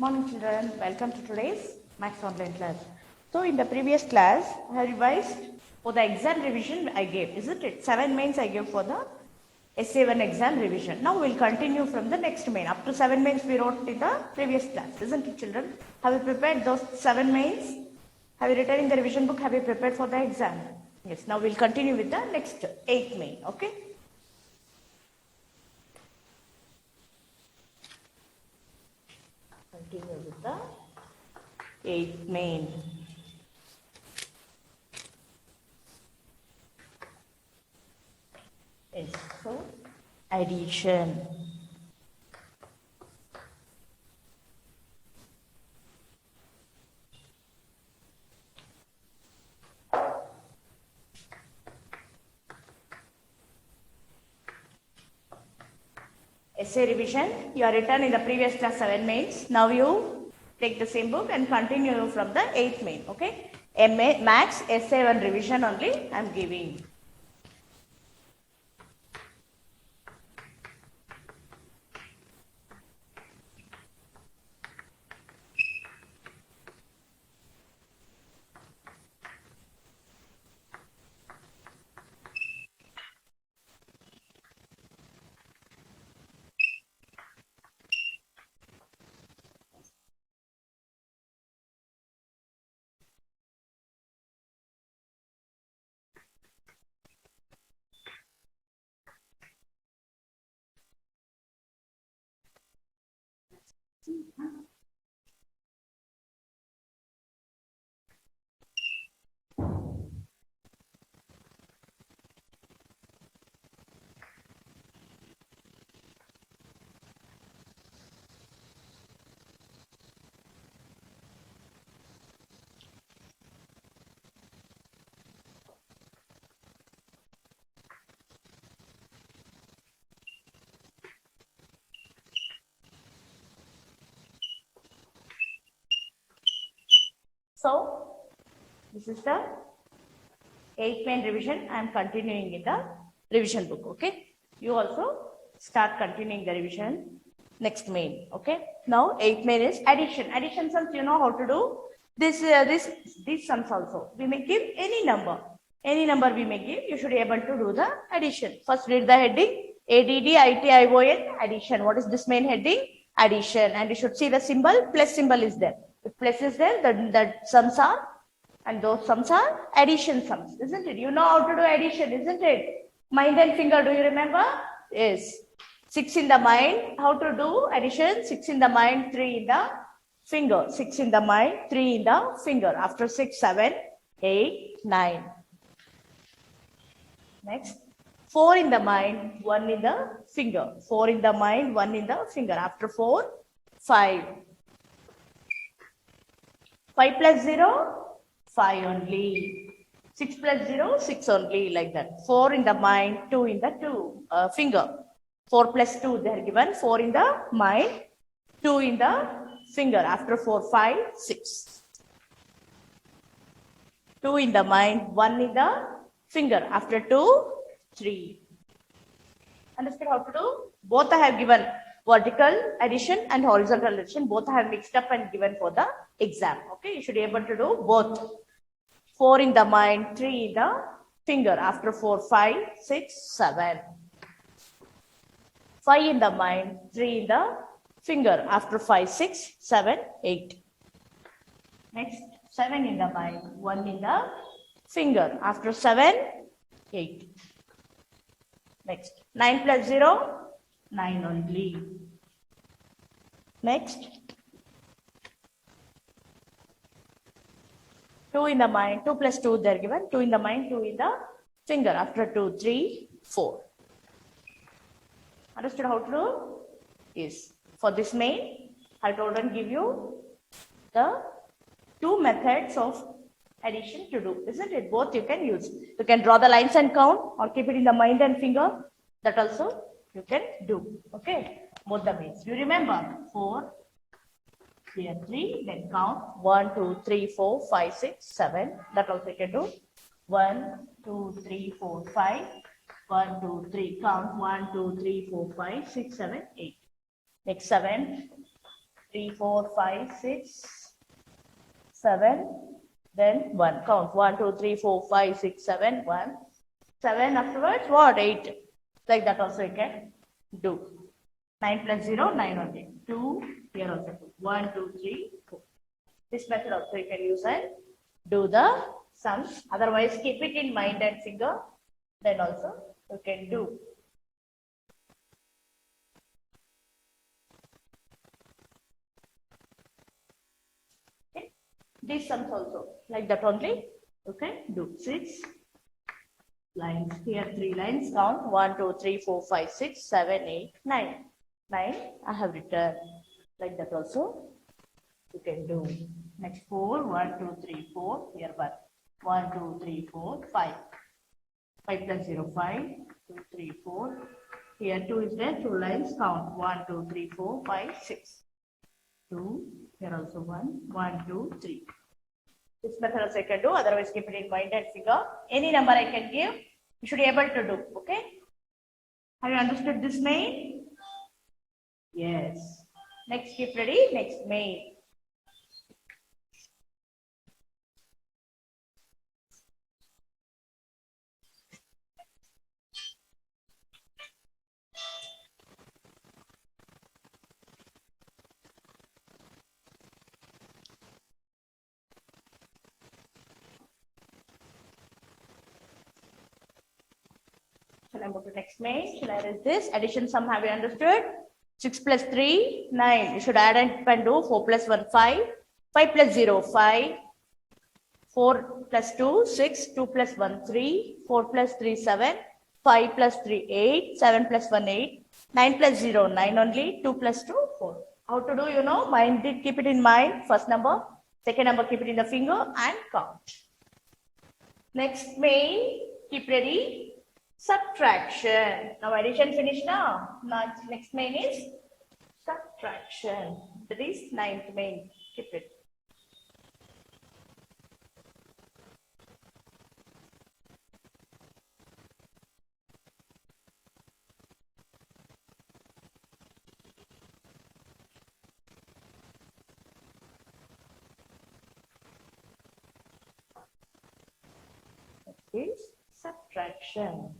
Morning children, welcome to today's Max Online class. So in the previous class, I revised for the exam revision I gave, isn't it? 7 mains I gave for the SA1 exam revision. Now we'll continue from the next main. Up to 7 mains we wrote in the previous class, isn't it children? Have you prepared those 7 mains? Have you written in the revision book? Have you prepared for the exam? Yes, now we'll continue with the next 8 main, okay? Continue with the 8 main. Yes, so addition. Essay revision, you are written in the previous class 7 mains. Now you take the same book and continue from the 8th main, okay? Max Essay 1 revision only I am giving. So, this is the 8th main revision. I am continuing in the revision book, okay? You also start continuing the revision next main, okay? Now, 8th main is addition. Addition sums, you know how to do. These sums also. We may give any number. Any number we may give, you should be able to do the addition. First read the heading, ADDITION, addition. What is this main heading? Addition. And you should see the symbol, plus symbol is there. If plus is there, then the sums are, and those sums are addition sums, isn't it? You know how to do addition, isn't it? Mind and finger, do you remember? Yes. 6 in the mind, how to do addition? 6 in the mind, 3 in the finger. 6 in the mind, 3 in the finger. After 6, 7, 8, 9. Next. 4 in the mind, 1 in the finger. 4 in the mind, 1 in the finger. After 4, 5. 5 plus 0, 5 only. 6 plus 0, 6 only, like that. 4 in the mind, 2 in the finger. 4 plus 2, they are given. 4 in the mind, 2 in the finger. After 4, 5, 6. 2 in the mind, 1 in the finger. After 2, 3. Understood how to do? Both I have given. Vertical addition and horizontal addition, both I have mixed up and given for the exam. Okay, you should be able to do both. 4 in the mind, 3 in the finger. After 4, 5, 6, 7. 5 in the mind, 3 in the finger. After 5, 6, 7, 8. Next, 7 in the mind, 1 in the finger. After 7, 8. Next, 9 plus 0, 9 only. Next, 2 in the mind, 2 plus 2 they are given. 2 in the mind, 2 in the finger. After 2, 3, 4. Understood how to do? Yes. For this main, I told and give you the 2 methods of addition to do, isn't it? Both you can use. You can draw the lines and count, or keep it in the mind and finger. That also you can do. Okay, both the ways. You remember 4, here 3, then count 1, 2, 3, 4, 5, 6, 7. That also you can do. 1, 2, 3, 4, 5. 1, 2, 3. Count 1, 2, 3, 4, 5, 6, 7, 8. Next 7, 3, 4, 5, 6, 7, then 1. Count 1, 2, 3, 4, 5, 6, 7, 1. 7 afterwards, what? 8. Like that also you can do. 9 plus 0, 9 only. 2, here also 2. 1, 2, 3, 4. This method also you can use and do the sums. Otherwise, keep it in mind and figure. Then also you can do. Okay. These sums also like that only you can do. 6 lines here, 3 lines. Count 1, 2, 3, 4, 5, 6, 7, 8, 9. 9 I have written like that also you can do. Next 4, 1, 2, 3, 4. Here 1. 1, 2, 3, 4, 5. 5 plus 0, 5. 2, 3, 4. Here 2 is there. 2 lines. Count 1, 2, 3, 4, 5, 6. 2. Here also 1. 1, 2, 3. This method also I can do. Otherwise, keep it in mind and figure. Any number I can give, you should be able to do. Okay? Have you understood this main? Yes. Next, keep ready. Next main. Shall I move to next main? Shall I erase this? Addition sum, have you understood? 6 plus 3, 9. You should add and do 4 plus 1, 5. 5 plus 0, 5. 4 plus 2, 6. 2 plus 1, 3. 4 plus 3, 7. 5 plus 3, 8. 7 plus 1, 8. 9 plus 0, 9 only. 2 plus 2, 4. How to do, you know? Mind it, keep it in mind. First number. Second number, keep it in the finger and count. Next main, keep ready. Subtraction. Now addition finished now. Now next main is subtraction. That is ninth main. Keep it. Next is subtraction.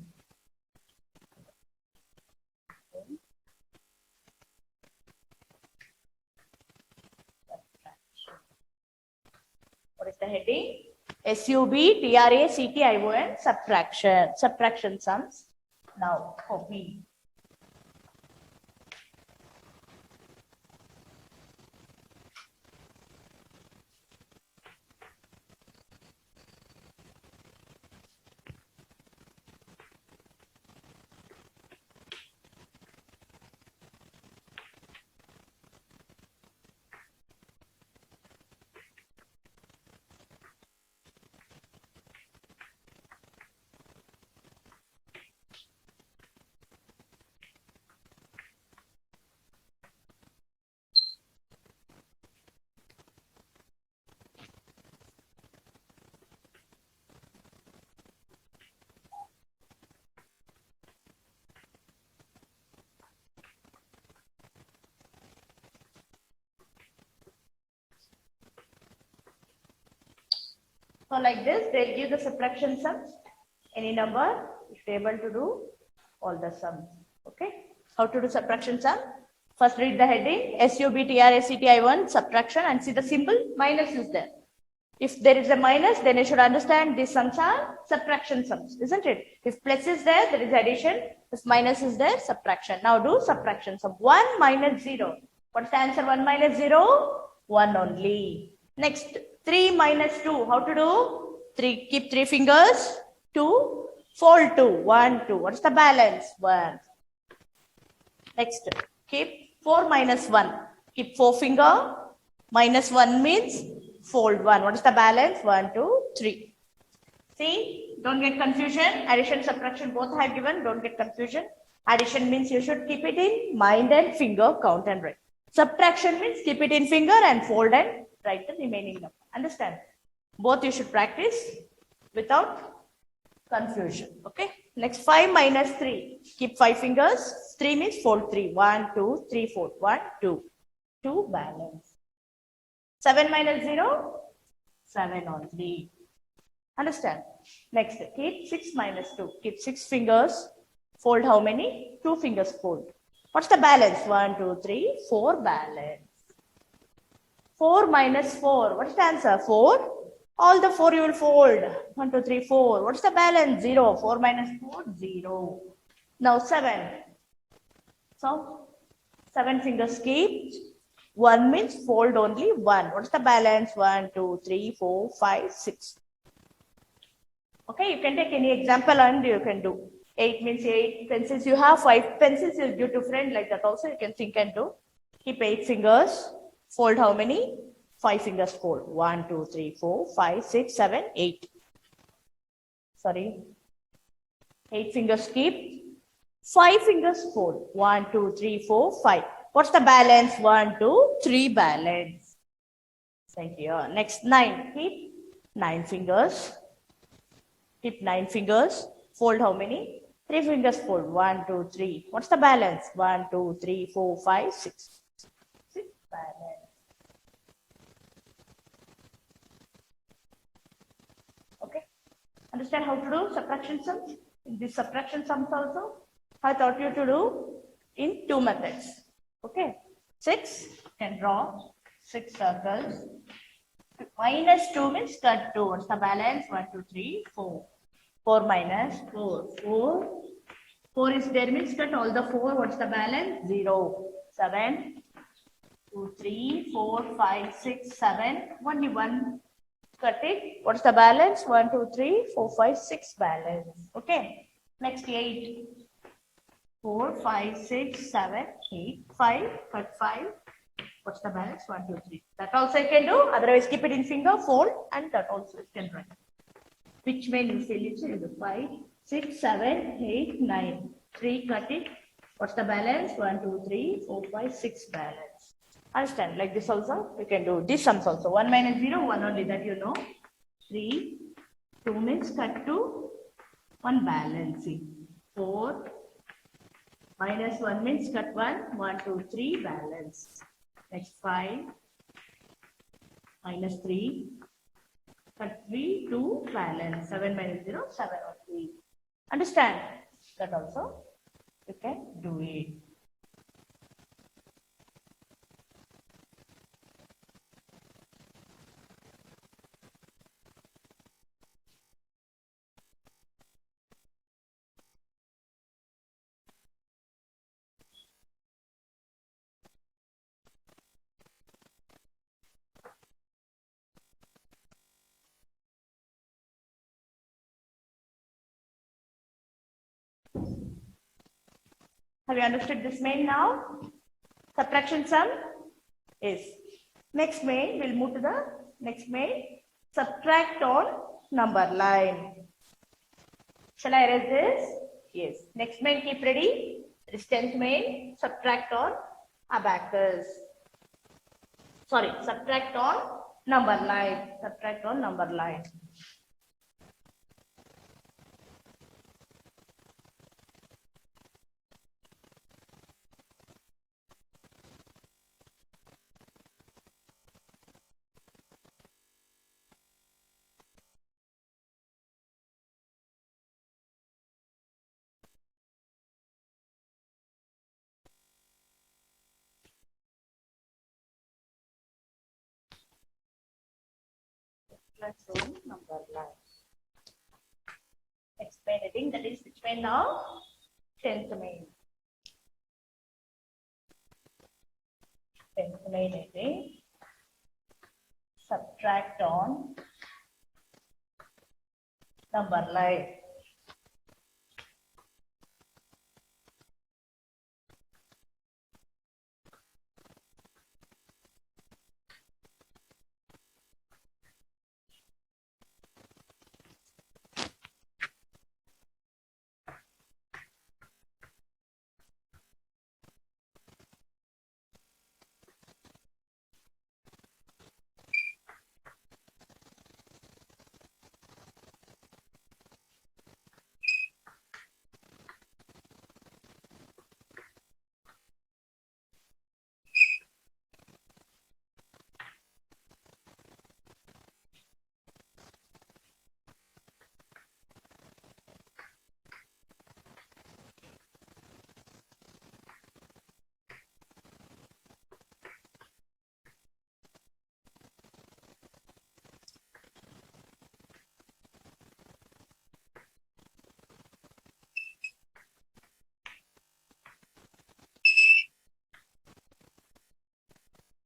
What is the heading? SUBTRACTION, subtraction. Subtraction sums. Now copy. So like this, they'll give the subtraction sums. Any number, you should be able to do all the sums. Okay. How to do subtraction sum? First read the heading, SUBTRACTION, subtraction, and see the symbol, minus is there. If there is a minus, then you should understand these sums are subtraction sums, isn't it? If plus is there, there is addition. If minus is there, subtraction. Now do subtraction sum. 1 minus 0. What's the answer? 1 minus 0? 1 only. Next, 3 minus 2. How to do? 3. Keep 3 fingers. 2. Fold 2. 1, 2. What's the balance? 1. Next, keep 4 minus 1. Keep 4 finger. Minus 1 means fold 1. What is the balance? 1, 2, 3. See, don't get confusion. Addition, subtraction both have given. Don't get confusion. Addition means you should keep it in mind and finger, count and write. Subtraction means keep it in finger and fold and write the remaining number. Understand? Both you should practice without confusion. Okay. Next, 5 minus 3. Keep 5 fingers. 3 means fold 3. 1, 2, 3, 4. 1, 2. 2 balance. 7 minus 0, 7 only. Understand? Next, keep 6 minus 2. Keep 6 fingers. Fold how many? 2 fingers fold. What's the balance? 1, 2, 3, 4 balance. 4 minus 4. What's the answer? 4. All the 4 you will fold. 1, 2, 3, 4. What's the balance? 0. 4 minus 4, 0. Now 7. So 7 fingers keep. 1 means fold only 1. What's the balance? 1, 2, 3, 4, 5, 6. Okay, you can take any example and you can do. 8 means 8 pencils. You have 5 pencils, you give to friend like that also. You can think and do. Keep 8 fingers. Fold how many? 5 fingers fold. 1, 2, 3, 4, 5, 6, 7, 8. Sorry. 8 fingers keep. 5 fingers fold. 1, 2, 3, 4, 5. What's the balance? 1, 2, 3 balance. Thank you. Next 9. Keep 9 fingers. Keep 9 fingers. Fold how many? 3 fingers fold. 1, 2, 3. What's the balance? 1, 2, 3, 4, 5, 6. 6 balance. Okay. Understand how to do subtraction sums? In this subtraction sums also, I taught you to do in 2 methods. Okay. 6, can draw 6 circles. Minus 2 means cut 2. What's the balance? 1, 2, 3, 4. 4 minus 4. 4. 4 is there means cut all the 4. What's the balance? 0. 7. 2, 3, 4, 5, 6, 7. Only 1. Cut it. What's the balance? 1, 2, 3, 4, 5, 6 balance. Okay. Next 8. 4, 5, 6, 7, 8, 5. Cut 5. What's the balance? 1, 2, 3. That also you can do. Otherwise, keep it in finger, fold, and that also you can write. Which may you fill it? 5, 6, 7, 8, 9. 3, cut it. What's the balance? 1, 2, 3, 4, 5, 6 balance. Understand? Like this also, you can do this sums also. 1 minus 0, 1 only, that you know. 3, 2 means cut 2, 1 balancing. 4, minus 1 means cut 1, 1, 2, 3 balance. Next 5, minus 3, cut 3, 2 balance. 7 minus 0, 7 or 3. Understand? That also you can do it. Have you understood this main now? Subtraction sum is. Next main, we'll move to the next main. Subtract on number line. Shall I erase this? Yes. Next main, keep ready. This 10th main, subtract on abacus. Sorry, subtract on number line. Subtract on number line. Let's do number line. Explain anything, that is which main now? 10th main. 10th main is subtract on number line.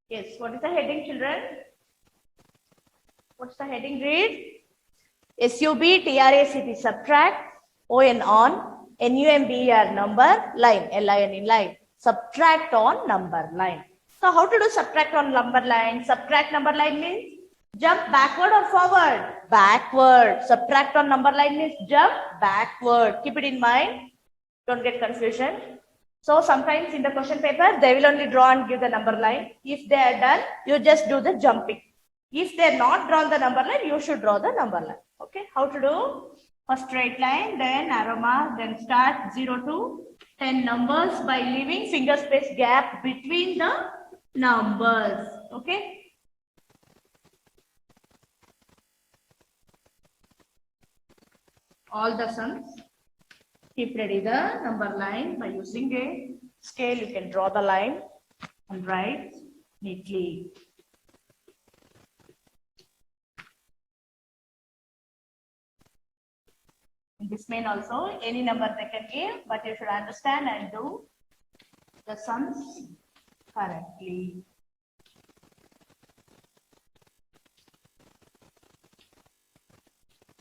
Yes, what is the heading, children? What's the heading? Read. SUB, subtract, ON on, NUMBER number, line, LIN line. Subtract on number line. So how to do subtract on number line? Subtract number line means jump backward or forward? Backward. Subtract on number line means jump backward. Keep it in mind. Don't get confusion. So sometimes in the question paper, they will only draw and give the number line. If they are done, you just do the jumping. If they are not drawn the number line, you should draw the number line. Okay, how to do? First straight line, then arrow mark, then start 0 to 10 numbers by leaving finger space gap between the numbers. Okay. All the sums. Keep ready the number line by using a scale. You can draw the line and write neatly. In this main also, any number they can give, but you should understand and do the sums correctly.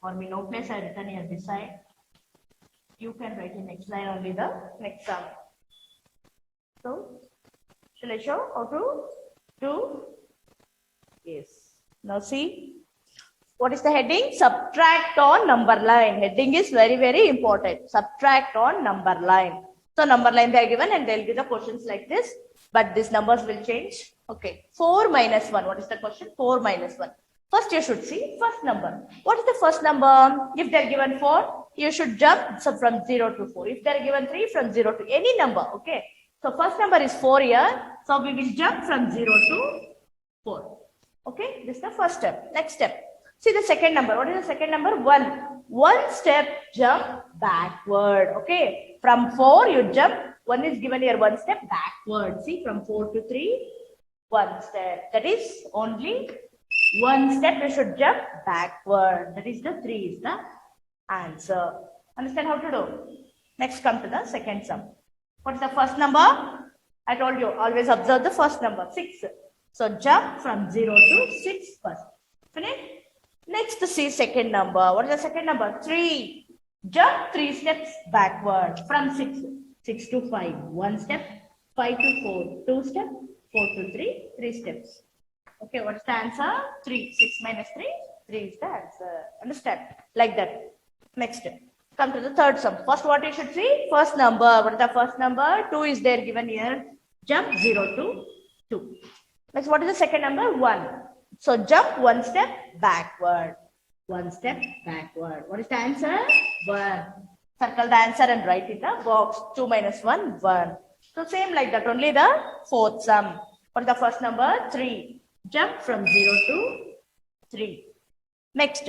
For me, no place I written here this side. You can write in next line only the next sum. So, shall I show how to do? Yes. Now see, what is the heading? Subtract on number line. Heading is very, very important. Subtract on number line. So, number line they are given and they will give the questions like this. But these numbers will change. Okay. 4 minus 1. What is the question? 4 minus 1. First, you should see first number. What is the first number? If they are given 4, you should jump from 0 to 4. If they are given 3, from 0 to any number. Okay. So, first number is 4 here. So, we will jump from 0 to 4. Okay. This is the first step. Next step. See the second number. What is the second number? 1. One step jump backward. Okay. From 4, you jump. 1 is given here. One step backward. See, from 4 to 3, one step. That is only one step you should jump backward. That is the 3 is the answer. Understand how to do? Next, come to the second sum. What's the first number? I told you, always observe the first number, 6. So, jump from 0 to 6 first. Finish? Next, see second number. What is the second number? 3. Jump 3 steps backward from 6. 6 to 5, 1 step. 5 to 4, 2 steps. 4 to 3, 3 steps. Okay, what's the answer? 3. 6 minus 3, 3 is the answer. Understand? Like that. Next, come to the third sum. First, what you should see? First number. What is the first number? 2 is there given here. Jump 0 to 2. Next, what is the second number? 1. So, jump 1 step backward. 1 step backward. What is the answer? 1. Circle the answer and write in the box. 2 minus 1, 1. So, same like that. Only the fourth sum. What is the first number? 3. Jump from 0 to 3. Next,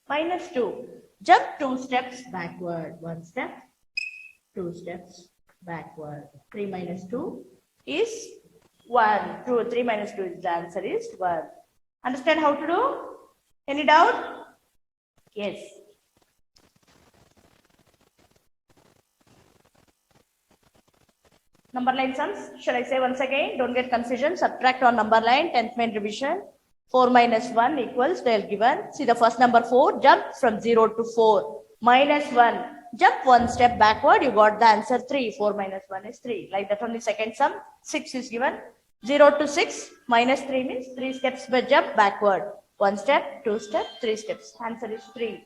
minus 2. Jump 2 steps backward. 1 step, 2 steps backward. 3 minus 2 is 1. 2, 3 minus 2 is the answer is 1. Understand how to do? Any doubt? Yes. Number line sums. Shall I say once again? Don't get confusion. Subtract on number line. 10th main revision. 4 minus 1 equals, they are given. See the first number 4. Jump from 0 to 4. Minus 1. Jump 1 step backward. You got the answer 3. 4 minus 1 is 3. Like that only second sum. 6 is given. 0 to 6. Minus 3 means 3 steps by jump backward. 1 step, 2 step, 3 steps. Answer is 3.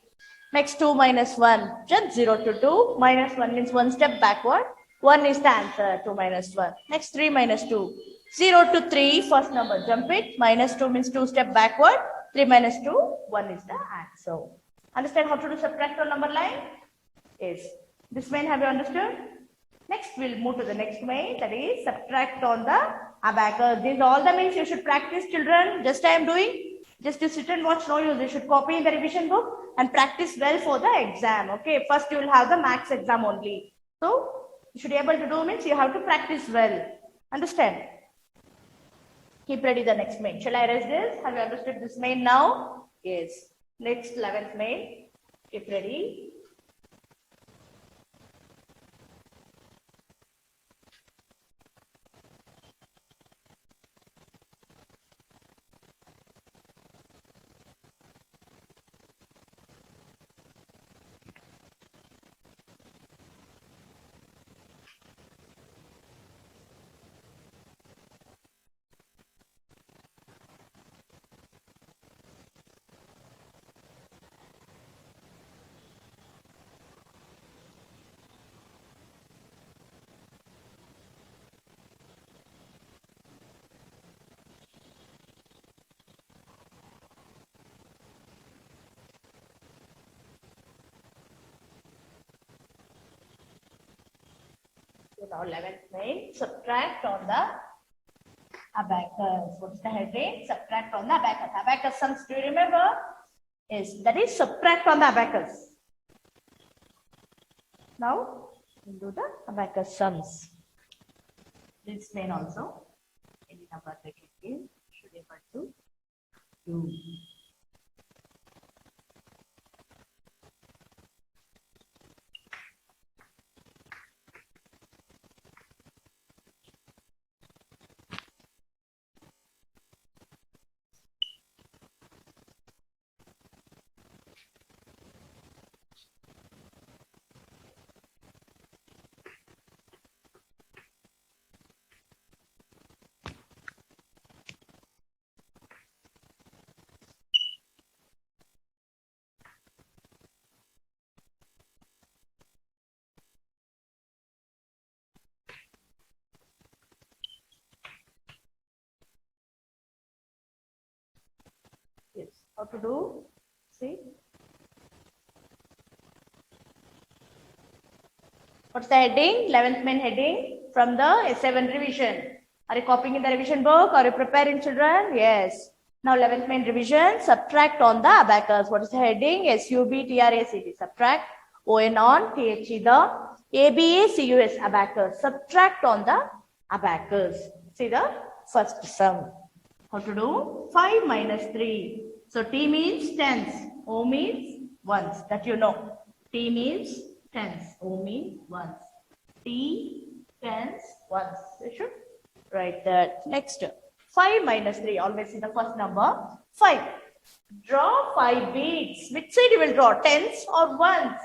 Next 2 minus 1. Jump 0 to 2. Minus 1 means 1 step backward. 1 is the answer. 2 minus 1. Next 3 minus 2. 0 to 3. First number. Jump it. Minus 2 means 2 step backward. 3 minus 2. 1 is the answer. Understand how to do subtract on number line? Yes. This main have you understood? Next we'll move to the next main. That is subtract on the abacus. These all the mains you should practice, children. Just I am doing. Just to sit and watch, no use. You should copy in the revision book and practice well for the exam. Okay. First you will have the max exam only. So you should be able to do means you have to practice well. Understand? Keep ready the next main. Shall I erase this? Have you understood this main now? Yes. Next 11th main. Keep ready. So now 11th main, subtract on the abacus. What's the heading? Subtract on the abacus. Abacus sums, do you remember? Yes, that is subtract on the abacus. Now, we'll do the abacus sums. This main also. Any number they can give should be equal to 2. Yes, how to do? See? What's the heading? 11th main heading from the S7 revision. Are you copying in the revision book? Are you preparing, children? Yes. Now 11th main revision, subtract on the abacus. What is the heading? SUBTRACT. Subtract ON on THE the ABACUS abacus. Subtract on the abacus. See the first sum. How to do? 5 minus 3. So T means tens. O means ones. That you know. T means tens. O means ones. T, tens, ones. You should write that. Next. 5 minus 3. Always see the first number. 5. Draw 5 beads. Which side you will draw? Tens or ones?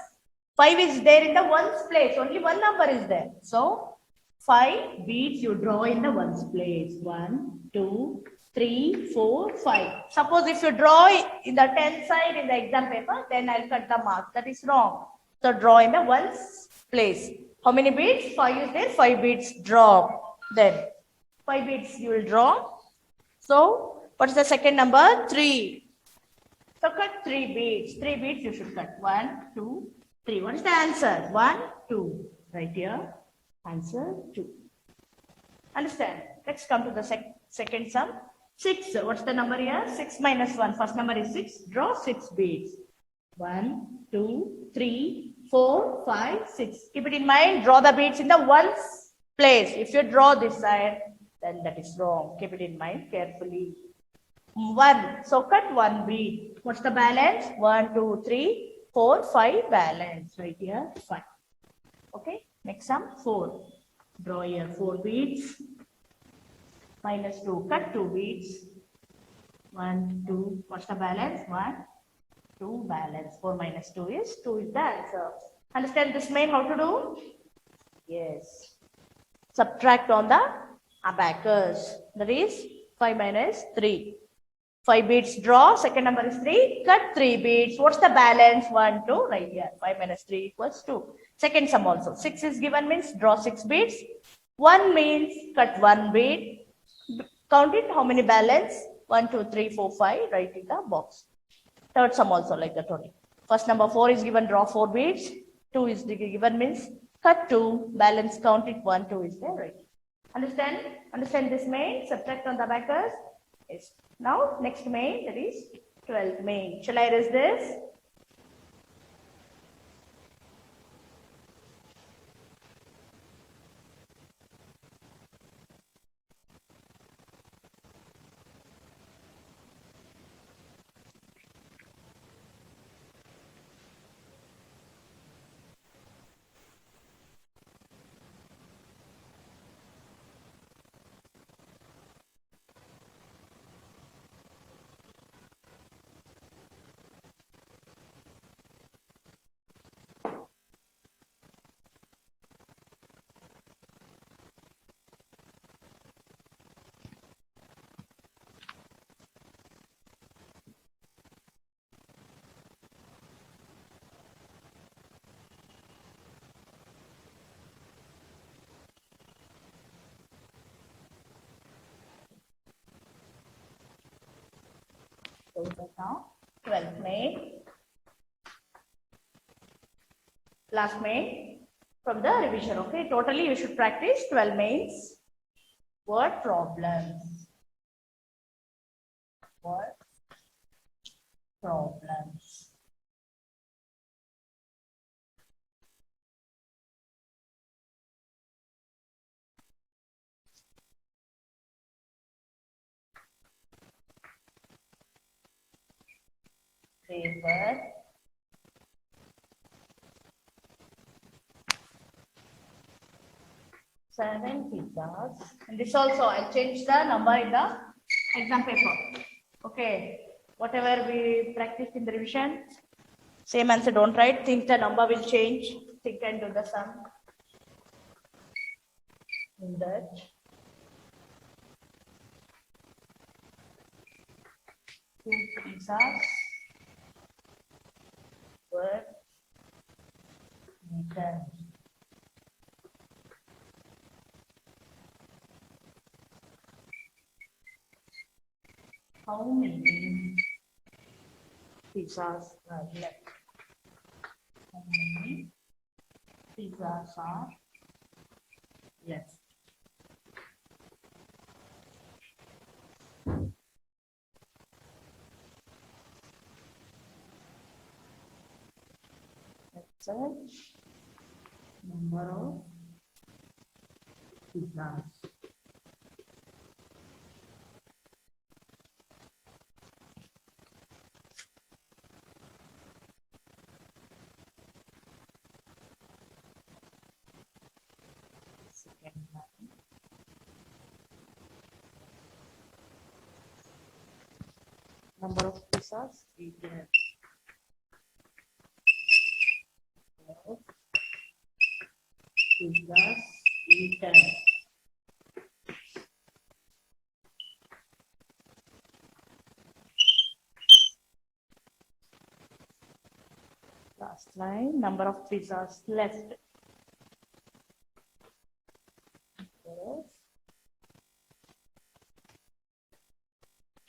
5 is there in the ones place. Only one number is there. So 5 beads you draw in the ones place. 1, 2, 3, 4, 5. Suppose if you draw in the 10 side in the exam paper, then I'll cut the mark. That is wrong. So draw in the ones place. How many beads? 5 is there. 5 beads draw. Then 5 beads you will draw. So what is the second number? 3. So cut 3 beads. 3 beads you should cut. 1, 2, 3. What is the answer? 1, 2. Right here. Answer 2. Understand? Let's come to the second sum. 6. What's the number here? 6 minus 1. First number is 6. Draw 6 beads. 1, 2, 3, 4, 5, 6. Keep it in mind. Draw the beads in the ones place. If you draw this side, then that is wrong. Keep it in mind carefully. 1. So cut 1 bead. What's the balance? 1, 2, 3, 4, 5 balance. Right here, 5. Okay. Next sum, 4. Draw here 4 beads. Minus 2. Cut 2 beads. 1, 2. What's the balance? 1, 2 balance. 4 minus 2 is 2 is the answer. Understand this main how to do? Yes. Subtract on the abacus. That is 5 minus 3. 5 beads draw. Second number is 3. Cut 3 beads. What's the balance? 1, 2. Right here. 5 minus 3 equals 2. Second sum also. 6 is given means draw 6 beads. 1 means cut 1 bead. Count it. How many balance? 1, 2, 3, 4, 5. Write in the box. Third sum also like that only. First number 4 is given. Draw 4 beads. 2 is given means cut 2. Balance count it. 1, 2 is there. Right. Understand? Understand this main? Subtract on the abacus. Yes. Now next main, that is 12th main. Shall I erase this? So now 12th main. Last main. from the revision. Okay, totally you should practice 12 mains word problems. Word problems. They were seven pizzas. And this also, I'll change the number in the exam paper. Okay, whatever we practiced in the revision, same answer, don't write. Think the number will change. Think and do the sum. In that. Two pizzas were eaten. How many pizzas are left? How many pizzas are left? That's it. Number of pizzas. Second line. Number of pizzas eaten. Pizzas eaten. Last line, number of pizzas left.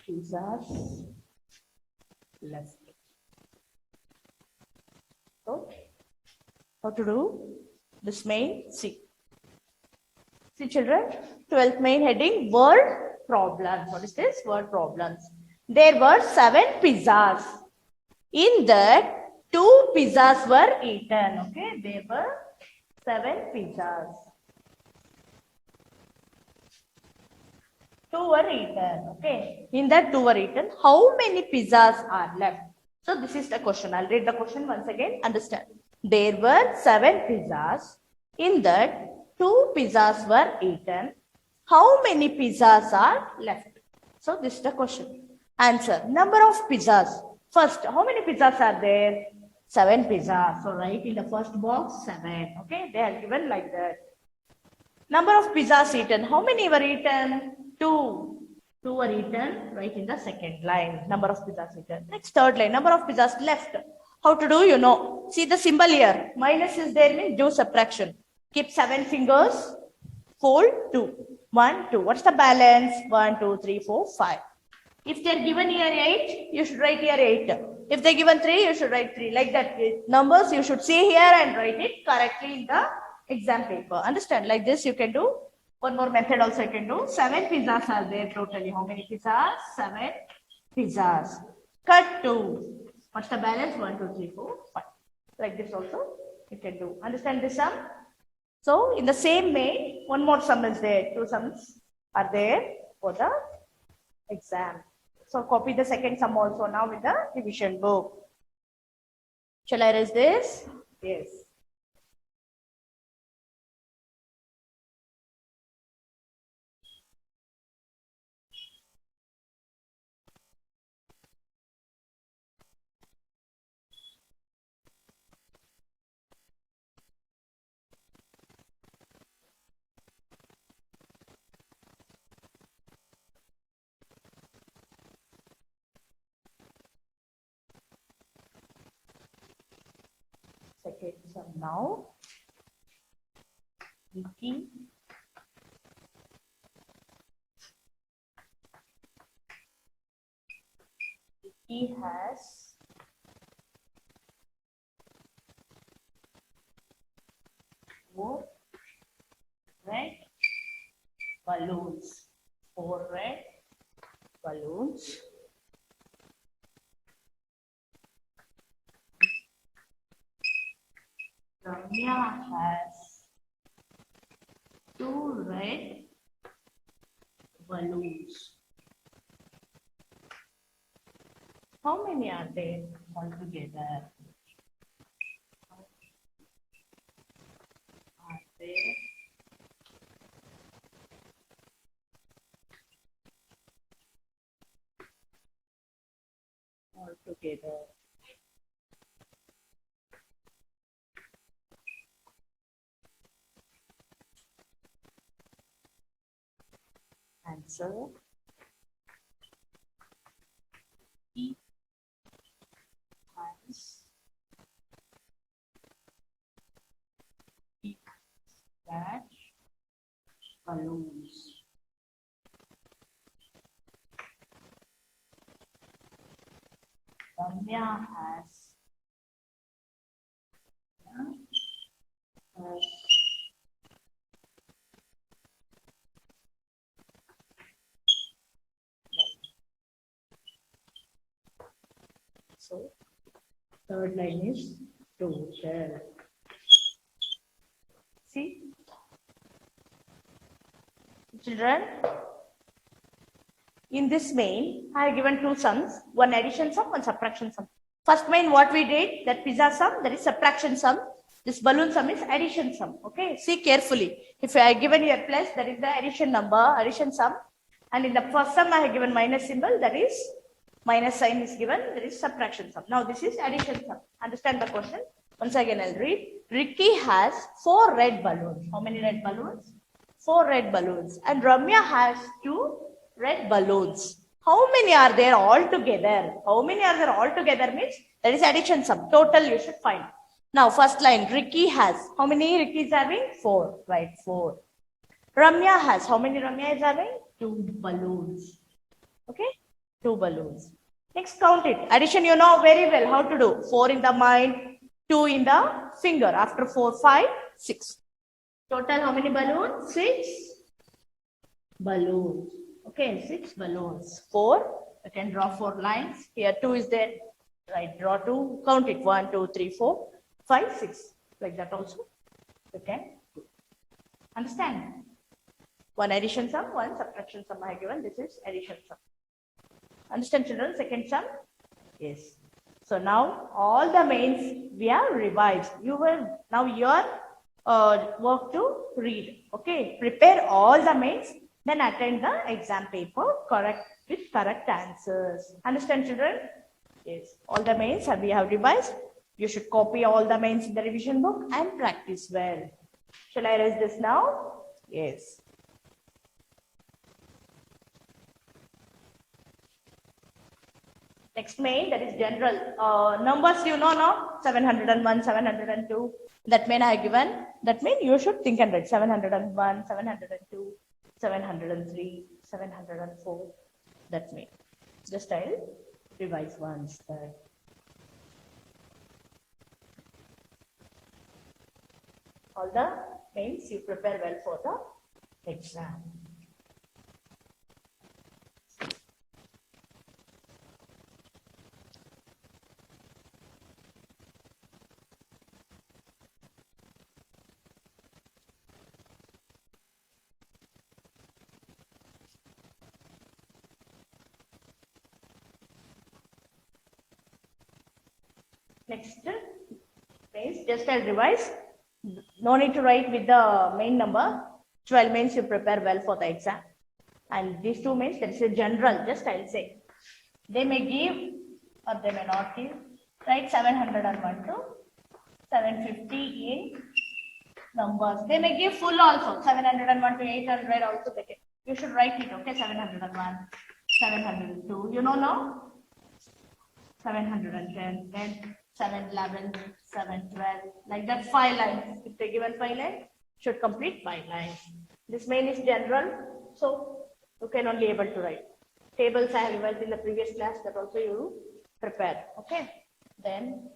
Pizzas left. So, how to do this main? See children, 12th main heading, word problems. What is this? Word problems. There were 7 pizzas. In that, 2 pizzas were eaten. Okay, there were 7 pizzas. 2 were eaten. Okay, in that 2 were eaten. How many pizzas are left? So this is the question. I'll read the question once again. Understand. There were 7 pizzas. In that, 2 pizzas were eaten. How many pizzas are left? So this is the question. Answer. Number of pizzas. First, how many pizzas are there? 7 pizzas. So write in the first box 7. Okay, they are given like that. Number of pizzas eaten. How many were eaten? 2. 2 were eaten. Right in the second line. Number of pizzas eaten. Next, third line. Number of pizzas left. How to do? You know. See the symbol here. Minus is there, means do subtraction. Keep 7 fingers. Fold 2. 1, 2. What's the balance? 1, 2, 3, 4, 5. If they're given here 8, you should write here 8. If they're given 3, you should write 3. Like that. Numbers you should see here and write it correctly in the exam paper. Understand? Like this you can do. One more method also you can do. 7 pizzas are there totally. How many pizzas? 7 pizzas. Cut 2. What's the balance? 1, 2, 3, 4, 5. Like this also you can do. Understand this sum? So in the same way, one more sum is there. 2 sums are there for the exam. So copy the second sum also now with the revision book. Shall I erase this? Yes. Second sum now. Vicky has 4 red balloons. 4 red balloons. Ramya has 2 red balloons. How many are there altogether? Are there altogether? Answer. He has catch balloons. Ramya has so third line is total. See, children, in this main, I have given two sums, one addition sum, one subtraction sum. First main, what we did, that pizza sum, that is subtraction sum. This balloon sum is addition sum. Okay, see carefully. If I have given you a plus, that is the addition number, addition sum. And in the first sum, I have given minus symbol, that is minus sign is given, that is subtraction sum. Now this is addition sum. Understand the question? Once again, I'll read. Ricky has 4 red balloons. How many red balloons? 4 red balloons. And Ramya has 2 red balloons. How many are there all together? How many are there all together means that is addition sum. Total you should find. Now first line, Ricky has. How many Ricky is having? 4. Right, 4. Ramya has. How many Ramya is having? 2 balloons. Okay, 2 balloons. Next count it. Addition you know very well how to do. 4 in the mind, 2 in the finger. After 4, 5, 6. Total how many balloons? 6 balloons. Okay, 6 balloons. 4. You can draw 4 lines. Here 2 is there. Right, draw 2. Count it. 1, 2, 3, 4, 5, 6. Like that also. You can do. Understand? One addition sum, one subtraction sum I have given. This is addition sum. Understand, children? Second sum? Yes. So now all the mains we have revised. You will now your work to read. Okay. Prepare all the mains. Then attend the exam paper correct with correct answers. Understand, children? Yes. All the mains we have revised. You should copy all the mains in the revision book and practice well. Shall I erase this now? Yes. Next main, that is general. Numbers you know now, 701, 702. That main I have given. That main you should think and write. 701, 702, 703, 704. That main. Just I'll revise once. All the mains you prepare well for the exam. Next mains, just I'll revise. No need to write with the main number. 12 mains you prepare well for the exam. And these 2 mains, that is a general, just I'll say. They may give or they may not give. Write 701 to 750 in numbers. They may give full also. 701 to 800 also they can. You should write it, okay? 701, 702. You know now? 710, then 711, 712, like that 5 lines. If they given 5 lines, should complete 5 lines. This main is general, so you can only able to write. Tables I have revised in the previous class, that also you prepare. Okay, then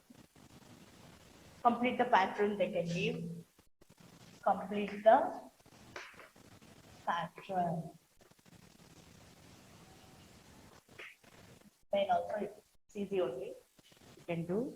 complete the pattern they can give. complete the pattern. Then also it's easy only. You can do.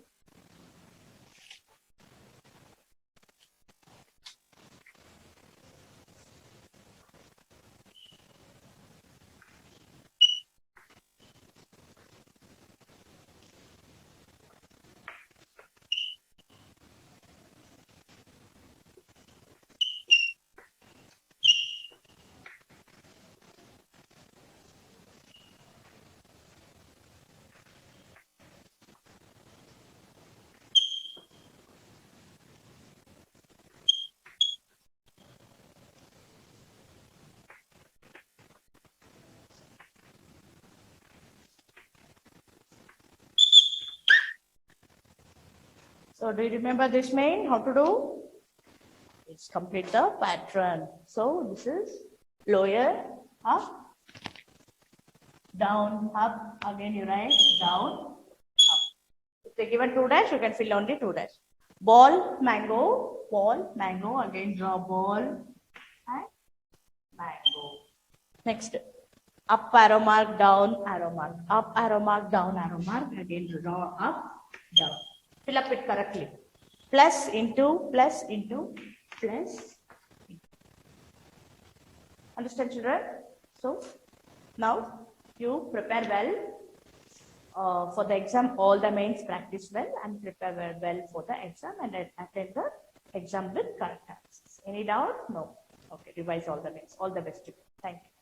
So do you remember this main? How to do? It's complete the pattern. So this is lower, up, down, up. Again you write down, up. If they given 2 dash, you can fill only 2 dash. Ball, mango, ball, mango. Again draw ball and mango. Next, up arrow mark, down arrow mark, up arrow mark, down arrow mark. Again draw up, down. Fill up it correctly. Plus into, plus into, plus. Understand, children? So now you prepare well for the exam. All the mains practice well and prepare well for the exam and attend the exam with correct answers. Any doubt? No. Okay. Revise all the mains. All the best to you. Thank you.